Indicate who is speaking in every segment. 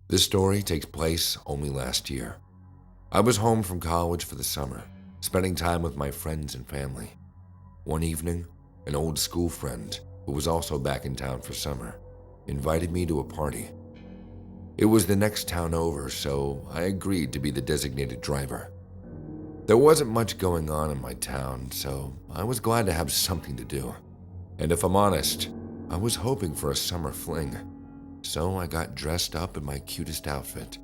Speaker 1: This story takes place only last year. I was home from college for the summer, spending time with my friends and family. One evening, an old school friend, who was also back in town for summer, invited me to a party. It was the next town over, so I agreed to be the designated driver. There wasn't much going on in my town, so I was glad to have something to do. And if I'm honest, I was hoping for a summer fling, so I got dressed up in my cutest outfit.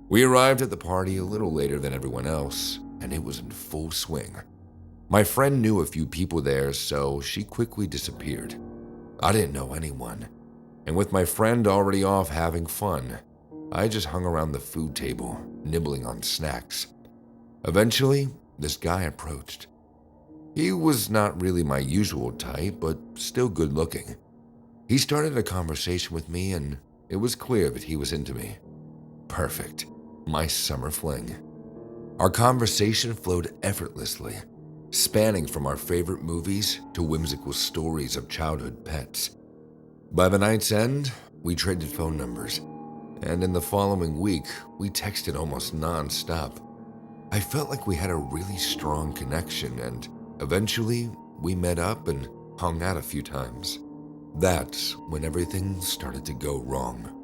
Speaker 1: We arrived at the party a little later than everyone else, and it was in full swing. My friend knew a few people there, so she quickly disappeared. I didn't know anyone, and with my friend already off having fun, I just hung around the food table, nibbling on snacks. Eventually, this guy approached. He was not really my usual type, but still good looking. He started a conversation with me, and it was clear that he was into me. Perfect. My summer fling. Our conversation flowed effortlessly, spanning from our favorite movies to whimsical stories of childhood pets. By the night's end, we traded phone numbers, and in the following week, we texted almost non-stop. I felt like we had a really strong connection, and eventually, we met up and hung out a few times. That's when everything started to go wrong.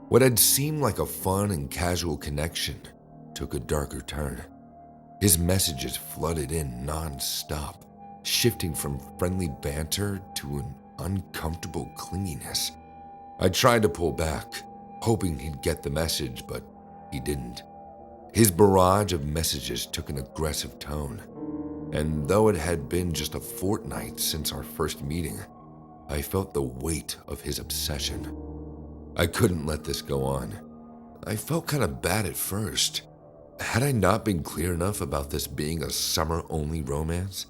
Speaker 1: What had seemed like a fun and casual connection took a darker turn. His messages flooded in non-stop, shifting from friendly banter to an uncomfortable clinginess. I tried to pull back, hoping he'd get the message, but he didn't. His barrage of messages took an aggressive tone, and though it had been just a fortnight since our first meeting, I felt the weight of his obsession. I couldn't let this go on. I felt kind of bad at first. Had I not been clear enough about this being a summer-only romance?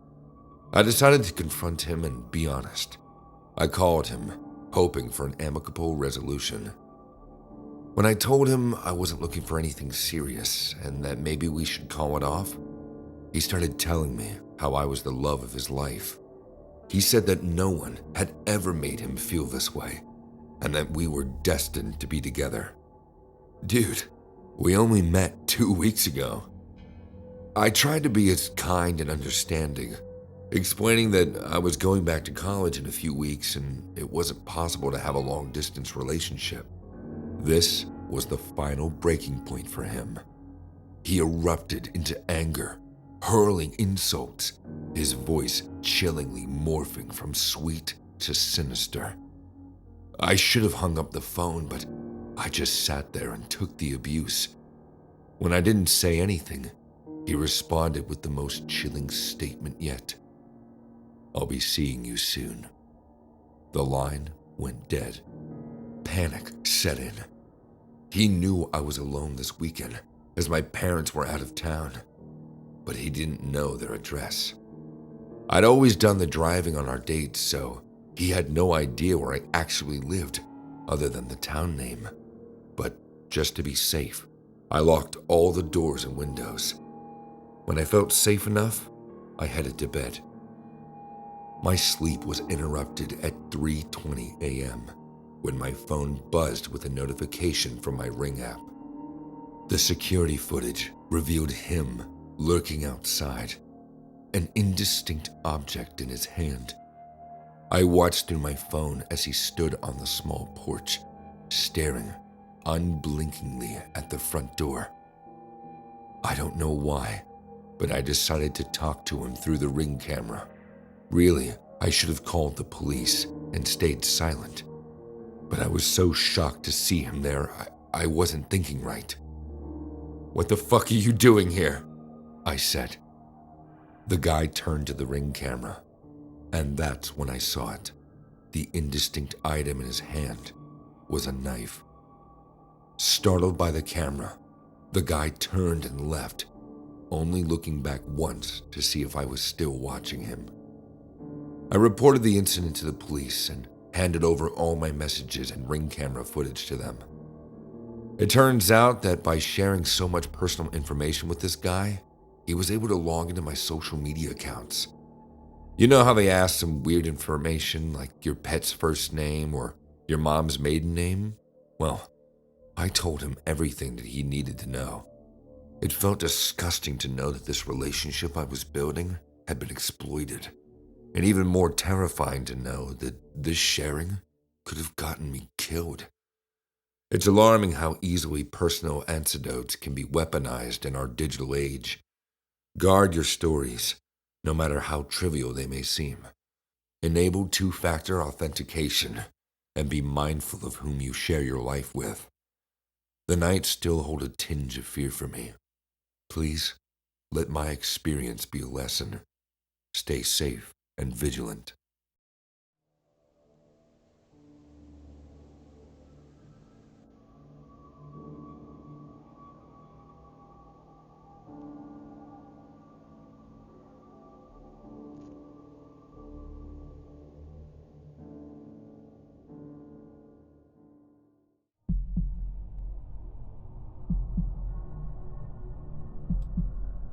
Speaker 1: I decided to confront him and be honest. I called him, hoping for an amicable resolution. When I told him I wasn't looking for anything serious and that maybe we should call it off, he started telling me how I was the love of his life. He said that no one had ever made him feel this way, and that we were destined to be together. Dude, we only met 2 weeks ago. I tried to be as kind and understanding, explaining that I was going back to college in a few weeks and it wasn't possible to have a long-distance relationship. This was the final breaking point for him. He erupted into anger, hurling insults, his voice chillingly morphing from sweet to sinister. I should have hung up the phone, but I just sat there and took the abuse. When I didn't say anything, he responded with the most chilling statement yet. "I'll be seeing you soon." The line went dead. Panic set in. He knew I was alone this weekend, as my parents were out of town, but he didn't know their address. I'd always done the driving on our dates, so he had no idea where I actually lived, other than the town name. But just to be safe, I locked all the doors and windows. When I felt safe enough, I headed to bed. My sleep was interrupted at 3:20 a.m. when my phone buzzed with a notification from my Ring app. The security footage revealed him lurking outside, an indistinct object in his hand. I watched through my phone as he stood on the small porch, staring unblinkingly at the front door. I don't know why, but I decided to talk to him through the Ring camera. Really, I should have called the police and stayed silent. But I was so shocked to see him there, I wasn't thinking right. "What the fuck are you doing here?" I said. The guy turned to the Ring camera, and that's when I saw it. The indistinct item in his hand was a knife. Startled by the camera, the guy turned and left, only looking back once to see if I was still watching him. I reported the incident to the police and handed over all my messages and Ring camera footage to them. It turns out that by sharing so much personal information with this guy, he was able to log into my social media accounts. You know how they ask some weird information like your pet's first name or your mom's maiden name? Well, I told him everything that he needed to know. It felt disgusting to know that this relationship I was building had been exploited, and even more terrifying to know that this sharing could have gotten me killed. It's alarming how easily personal anecdotes can be weaponized in our digital age. Guard your stories, no matter how trivial they may seem. Enable two-factor authentication, and be mindful of whom you share your life with. The nights still hold a tinge of fear for me. Please, let my experience be a lesson. Stay safe and vigilant.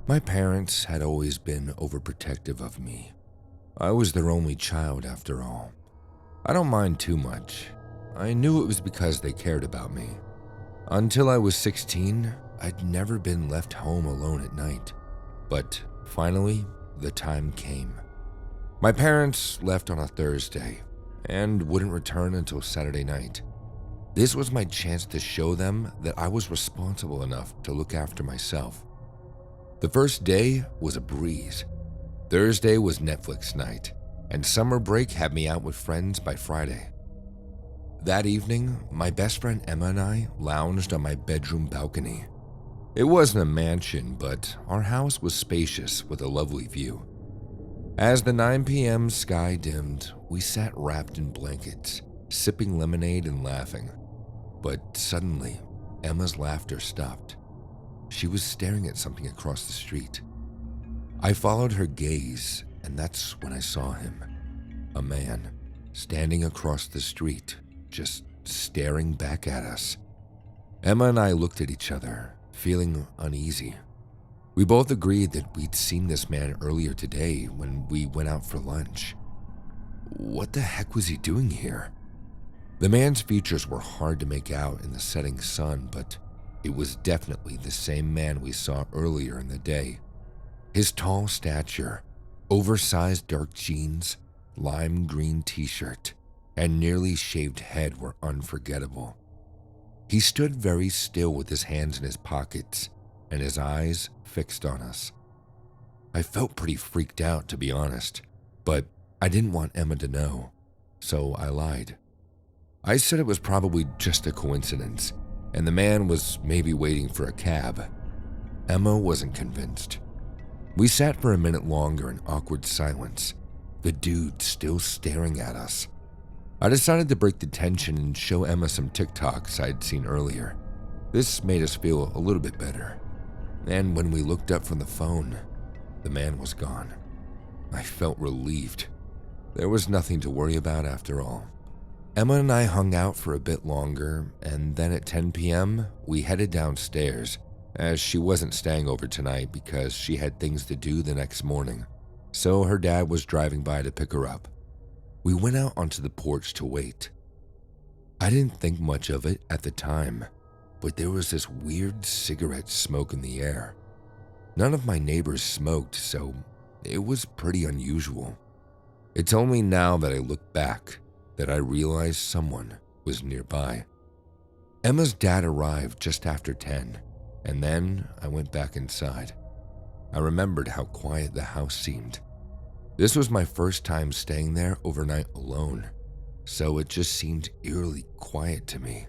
Speaker 1: My parents had always been overprotective of me. I was their only child after all. I don't mind too much. I knew it was because they cared about me. Until I was 16, I'd never been left home alone at night. But finally, the time came. My parents left on a Thursday and wouldn't return until Saturday night. This was my chance to show them that I was responsible enough to look after myself. The first day was a breeze. Thursday was Netflix night, and summer break had me out with friends by Friday. That evening, my best friend Emma and I lounged on my bedroom balcony. It wasn't a mansion, but our house was spacious with a lovely view. As the 9 p.m. sky dimmed, we sat wrapped in blankets, sipping lemonade and laughing. But suddenly, Emma's laughter stopped. She was staring at something across the street. I followed her gaze, and that's when I saw him. A man, standing across the street, just staring back at us. Emma and I looked at each other, feeling uneasy. We both agreed that we'd seen this man earlier today when we went out for lunch. What the heck was he doing here? The man's features were hard to make out in the setting sun, but it was definitely the same man we saw earlier in the day. His tall stature, oversized dark jeans, lime green t-shirt, and nearly shaved head were unforgettable. He stood very still with his hands in his pockets and his eyes fixed on us. I felt pretty freaked out, to be honest, but I didn't want Emma to know, so I lied. I said it was probably just a coincidence, and the man was maybe waiting for a cab. Emma wasn't convinced. We sat for a minute longer in awkward silence, the dude still staring at us. I decided to break the tension and show Emma some TikToks I'd seen earlier. This made us feel a little bit better. And when we looked up from the phone, the man was gone. I felt relieved. There was nothing to worry about after all. Emma and I hung out for a bit longer, and then at 10 p.m., we headed downstairs, as she wasn't staying over tonight because she had things to do the next morning, so her dad was driving by to pick her up. We went out onto the porch to wait. I didn't think much of it at the time, but there was this weird cigarette smoke in the air. None of my neighbors smoked, so it was pretty unusual. It's only now that I look back that I realized someone was nearby. Emma's dad arrived just after 10, and then I went back inside. I remembered how quiet the house seemed. This was my first time staying there overnight alone, so it just seemed eerily quiet to me.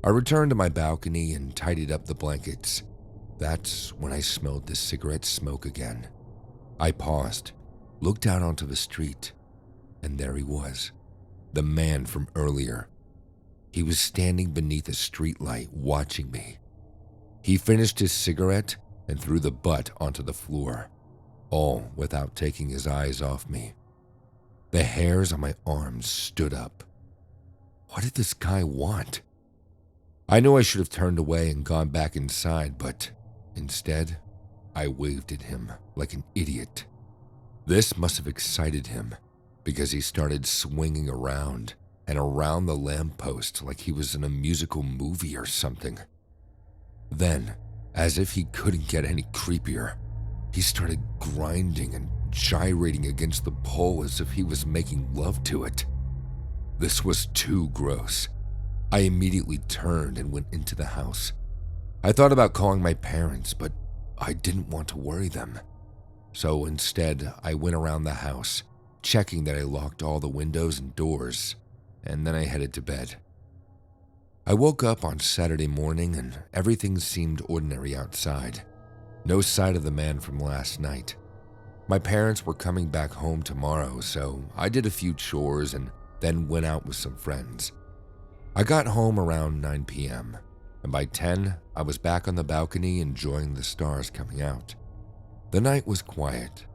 Speaker 1: I returned to my balcony and tidied up the blankets. That's when I smelled the cigarette smoke again. I paused, looked out onto the street, and there he was, the man from earlier. He was standing beneath a streetlight watching me. He finished his cigarette and threw the butt onto the floor, all without taking his eyes off me. The hairs on my arms stood up. What did this guy want? I knew I should have turned away and gone back inside, but instead, I waved at him like an idiot. This must have excited him because he started swinging around, and around the lamppost like he was in a musical movie or something. Then, as if he couldn't get any creepier, he started grinding and gyrating against the pole as if he was making love to it. This was too gross. I immediately turned and went into the house. I thought about calling my parents, but I didn't want to worry them. So instead, I went around the house, checking that I locked all the windows and doors, and then I headed to bed. I woke up on Saturday morning and everything seemed ordinary outside. No sight of the man from last night. My parents were coming back home tomorrow, so I did a few chores and then went out with some friends. I got home around 9 p.m., and by 10, I was back on the balcony enjoying the stars coming out. The night was quiet.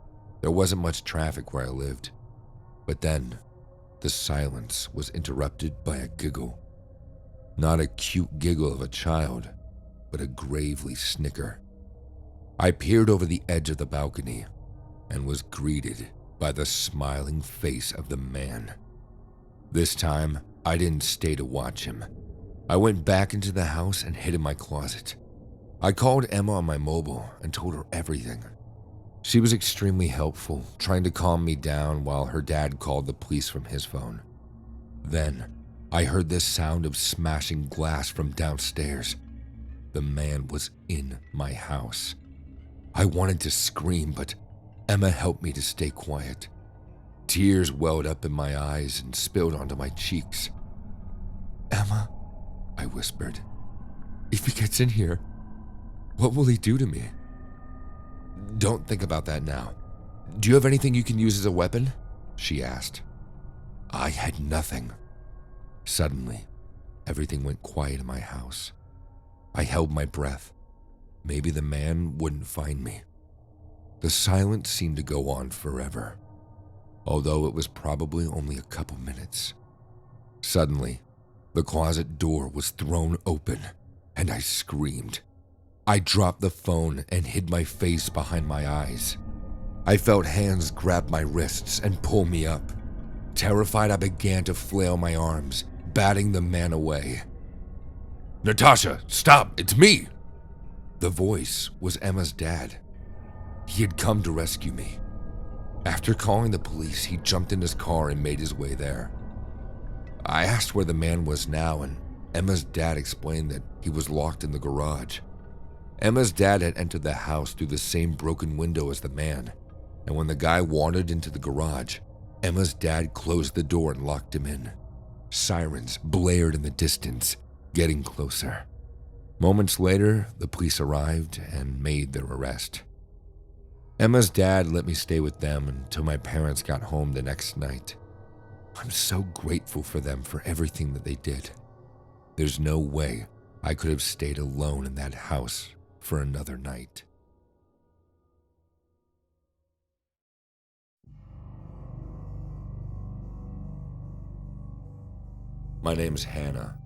Speaker 1: There wasn't much traffic where I lived. But then, the silence was interrupted by a giggle. Not a cute giggle of a child, but a gravely snicker. I peered over the edge of the balcony and was greeted by the smiling face of the man. This time, I didn't stay to watch him. I went back into the house and hid in my closet. I called Emma on my mobile and told her everything. She was extremely helpful, trying to calm me down while her dad called the police from his phone. Then, I heard the sound of smashing glass from downstairs. The man was in my house. I wanted to scream, but Emma helped me to stay quiet. Tears welled up in my eyes and spilled onto my cheeks. "Emma," I whispered, "if he gets in here, what will he do to me?" "Don't think about that now. Do you have anything you can use as a weapon?" she asked. I had nothing. Suddenly, everything went quiet in my house. I held my breath. Maybe the man wouldn't find me. The silence seemed to go on forever, although it was probably only a couple minutes. Suddenly, the closet door was thrown open, and I screamed. I dropped the phone and hid my face behind my eyes. I felt hands grab my wrists and pull me up. Terrified, I began to flail my arms, batting the man away. "Natasha, stop! It's me!" The voice was Emma's dad. He had come to rescue me. After calling the police, he jumped in his car and made his way there. I asked where the man was now, and Emma's dad explained that he was locked in the garage. Emma's dad had entered the house through the same broken window as the man, and when the guy wandered into the garage, Emma's dad closed the door and locked him in. Sirens blared in the distance, getting closer. Moments later, the police arrived and made their arrest. Emma's dad let me stay with them until my parents got home the next night. I'm so grateful for them for everything that they did. There's no way I could have stayed alone in that house for another night. My name's Hannah.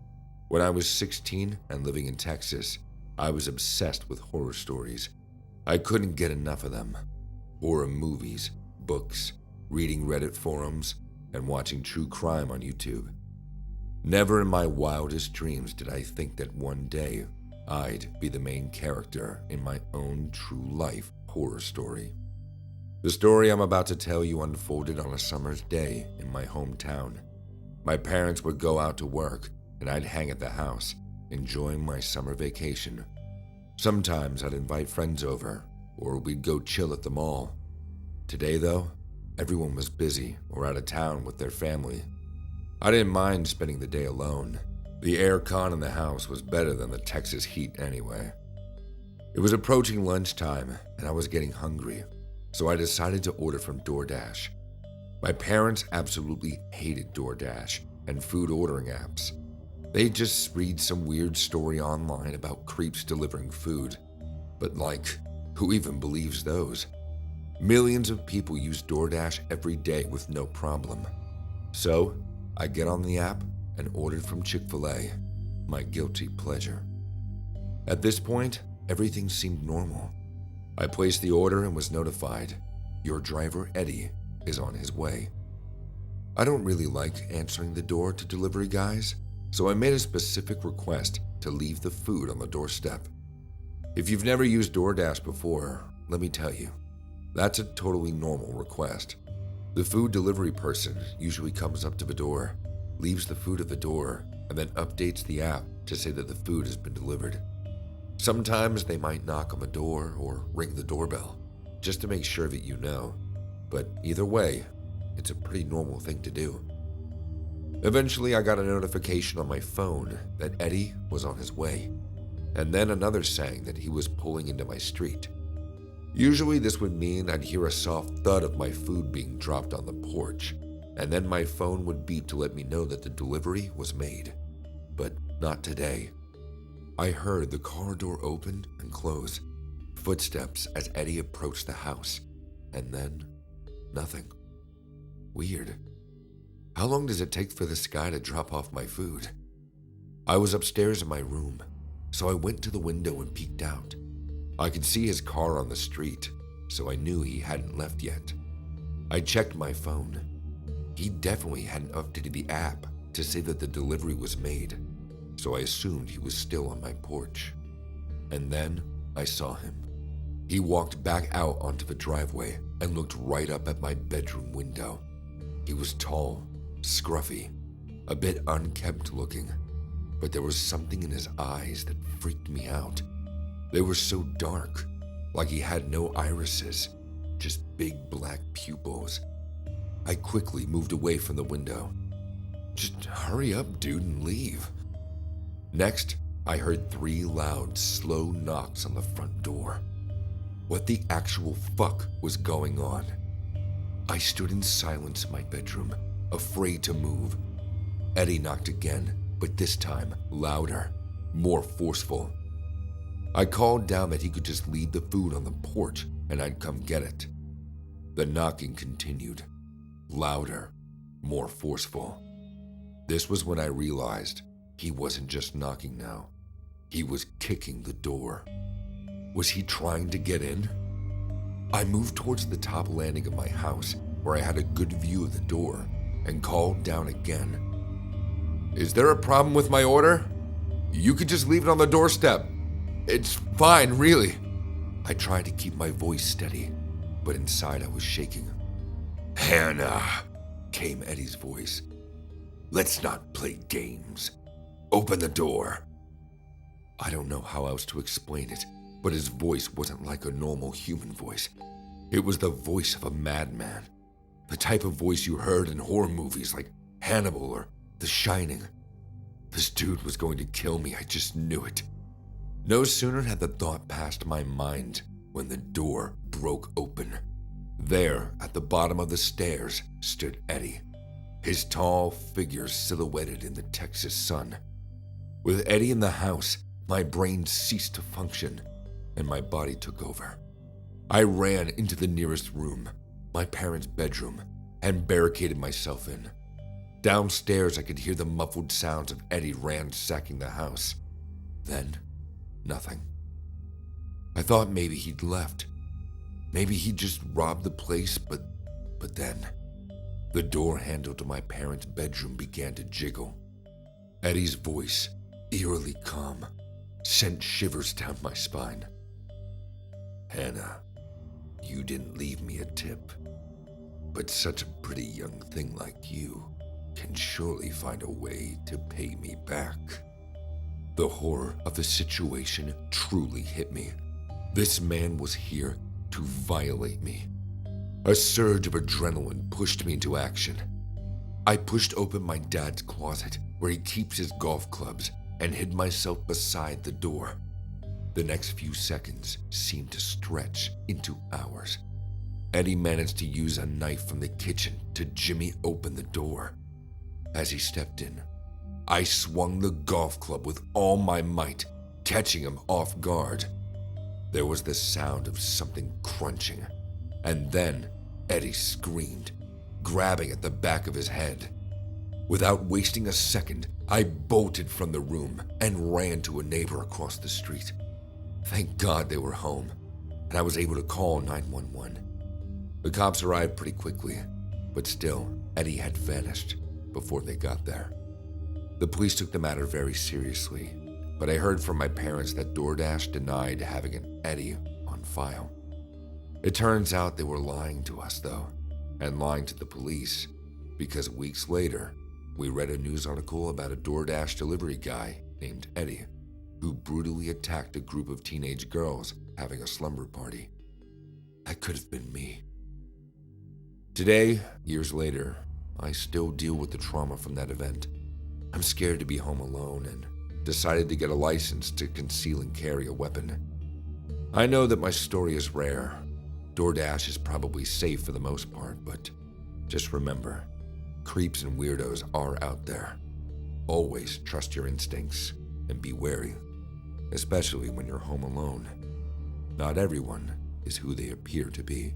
Speaker 1: When I was 16 and living in Texas, I was obsessed with horror stories. I couldn't get enough of them. Horror movies, books, reading Reddit forums, and watching true crime on YouTube. Never in my wildest dreams did I think that one day I'd be the main character in my own true life horror story. The story I'm about to tell you unfolded on a summer's day in my hometown. My parents would go out to work, and I'd hang at the house, enjoying my summer vacation. Sometimes I'd invite friends over, or we'd go chill at the mall. Today, though, everyone was busy or out of town with their family. I didn't mind spending the day alone. The air con in the house was better than the Texas heat anyway. It was approaching lunchtime, and I was getting hungry, so I decided to order from DoorDash. My parents absolutely hated DoorDash and food ordering apps. They just read some weird story online about creeps delivering food. But who even believes those? Millions of people use DoorDash every day with no problem. So, I get on the app and ordered from Chick-fil-A, my guilty pleasure. At this point, everything seemed normal. I placed the order and was notified, "Your driver, Eddie, is on his way." I don't really like answering the door to delivery guys, so I made a specific request to leave the food on the doorstep. If you've never used DoorDash before, let me tell you, that's a totally normal request. The food delivery person usually comes up to the door, leaves the food at the door, and then updates the app to say that the food has been delivered. Sometimes they might knock on the door or ring the doorbell, just to make sure that you know. But either way, it's a pretty normal thing to do. Eventually, I got a notification on my phone that Eddie was on his way, and then another saying that he was pulling into my street. Usually this would mean I'd hear a soft thud of my food being dropped on the porch, and then my phone would beep to let me know that the delivery was made. But not today. I heard the car door open and close, footsteps as Eddie approached the house, and then nothing. Weird. How long does it take for this guy to drop off my food? I was upstairs in my room, so I went to the window and peeked out. I could see his car on the street, so I knew he hadn't left yet. I checked my phone. He definitely hadn't updated the app to say that the delivery was made, so I assumed he was still on my porch. And then I saw him. He walked back out onto the driveway and looked right up at my bedroom window. He was tall, scruffy, a bit unkempt looking, but there was something in his eyes that freaked me out. They were so dark, like he had no irises, just big black pupils. I quickly moved away from the window. Just hurry up, dude, and leave. Next, I heard 3 loud, slow knocks on the front door. What the actual fuck was going on? I stood in silence in my bedroom, afraid to move. Eddie knocked again, but this time louder, more forceful. I called down that he could just leave the food on the porch and I'd come get it. The knocking continued, louder, more forceful. This was when I realized he wasn't just knocking now. He was kicking the door. Was he trying to get in? I moved towards the top landing of my house, where I had a good view of the door, and called down again. Is there a problem with my order? You could just leave it on the doorstep. It's fine, really. I tried to keep my voice steady, but inside I was shaking. Hannah, came Eddie's voice. Let's not play games. Open the door. I don't know how else to explain it, but his voice wasn't like a normal human voice. It was the voice of a madman. The type of voice you heard in horror movies like Hannibal or The Shining. This dude was going to kill me, I just knew it. No sooner had the thought passed my mind when the door broke open. There, at the bottom of the stairs, stood Eddie, his tall figure silhouetted in the Texas sun. With Eddie in the house, my brain ceased to function, and my body took over. I ran into the nearest room, my parents' bedroom, and barricaded myself in. Downstairs, I could hear the muffled sounds of Eddie ransacking the house. Then, nothing. I thought maybe he'd left. Maybe he'd just robbed the place, but then, the door handle to my parents' bedroom began to jiggle. Eddie's voice, eerily calm, sent shivers down my spine. Hannah, you didn't leave me a tip, but such a pretty young thing like you can surely find a way to pay me back. The horror of the situation truly hit me. This man was here to violate me. A surge of adrenaline pushed me into action. I pushed open my dad's closet where he keeps his golf clubs and hid myself beside the door. The next few seconds seemed to stretch into hours. Eddie managed to use a knife from the kitchen to jimmy open the door. As he stepped in, I swung the golf club with all my might, catching him off guard. There was the sound of something crunching, and then Eddie screamed, grabbing at the back of his head. Without wasting a second, I bolted from the room and ran to a neighbor across the street. Thank God they were home, and I was able to call 911. The cops arrived pretty quickly, but still, Eddie had vanished before they got there. The police took the matter very seriously, but I heard from my parents that DoorDash denied having an Eddie on file. It turns out they were lying to us, though, and lying to the police, because weeks later, we read a news article about a DoorDash delivery guy named Eddie, who brutally attacked a group of teenage girls having a slumber party. That could have been me. Today, years later, I still deal with the trauma from that event. I'm scared to be home alone and decided to get a license to conceal and carry a weapon. I know that my story is rare. DoorDash is probably safe for the most part, but just remember, creeps and weirdos are out there. Always trust your instincts and be wary, especially when you're home alone. Not everyone is who they appear to be.